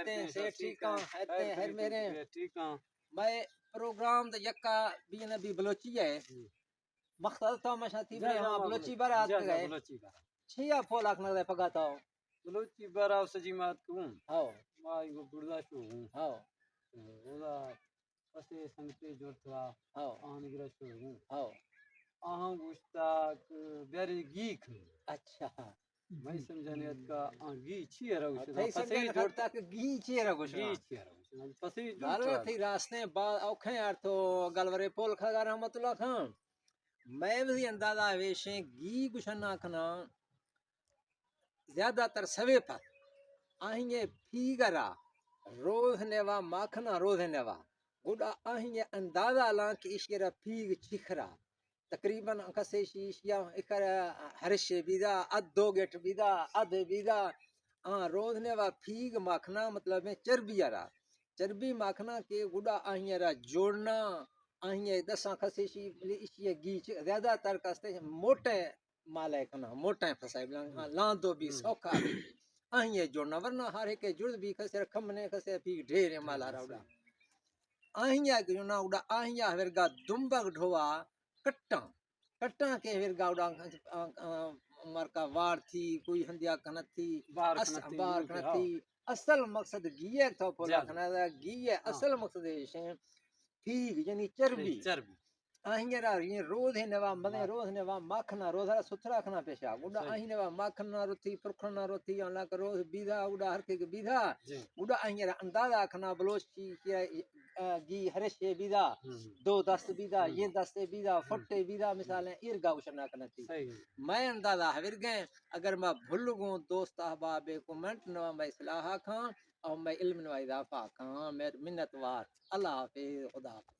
سے ٹھیک ہیں ہر میرے ٹھیک ہاں میں پروگرام دا یکا بھی نبی بلوچی ہے مقصد تو میں شاتی میں ہاں بلوچی برات گئے چھیا پھول آکھنا دے پگاتا ہوں بلوچی برا سجی مات کو ہاں مائی کو بڑدا شو ہوں ہاں اولا پسے سنگتے جو تھا ہاں آن گرا شو ہوں ہاں آہاں گوشتاک بیری گیک اچھا میں سمجھنے کا گی چھی ہے روش تھئی سمجھنے خطا کہ گھی چیرا گوشنا گی چھی ہے روش پسے گالو تھی راستے با اوکھیں یار تو گلورے پول کھگا رحمت اللہ خان میں بھی اندازہ ویشیں گھی گوشنا کھنا زیادہ تر سوے پر آہیں یہ پھیگرا روز نیوا ماکھنا روز نیوا گوڑا آہیں یہ اندازہ لان کہ اشکرہ پھیگ چکھرا تقریباً کسے شیشیا اکر ہرشے بیدا اد دو گیٹ بیدا اد بیدا روز نیوا پھیگ ماکھنا مطلب ہے چربی آرا چربی ماکھنا کے گوڑا آہیں را جوڑنا آہیں یہ دساں کسے شیشیا گیچ زیادہ تر کستے موٹے مالے کنا موٹے فسائے لان دو بھی سوکھا بھی آہیں یہ جوڑنا ورنہ ہر ایک جڑ بھی کسے رکھمنے کسے پھی ڈھیر مالا راوڑا آہیں یہ جوڑنا اڑا آہیں یہ ورگا دمبگ ڈھوا کٹاں کے ورگا اڑا مرکا وار تھی کوئی ہندیا کنت تھی بار کنت تھی اصل مقصد گیے تو پولا کھنا دا گیے اصل مقصد ہے پھیگ یعنی چربی آہیں یہ روز ہے نوا مدے روز نوا ماکھنا روز ستھرا کھنا پیشا گوڑا آہیں نوا ماکھنا روتی پرکھنا روتی اللہ کا روز بیدھا گوڑا ہر کے بیدھا گوڑا آہیں اندازہ کھنا بلوچی گی ہرشے بیدھا دو دست بیدھا یہ دستے بیدھا فٹے بیدھا مثالیں ارگا وشنا کنتی میں اندازہ حویر گئے اگر میں بھول گوں دوست احباب کومنٹ نوا میں اصلاحہ کھاں اور میں علم نوا اضافہ کھاں میں منتوار اللہ حافظ خدا حافظ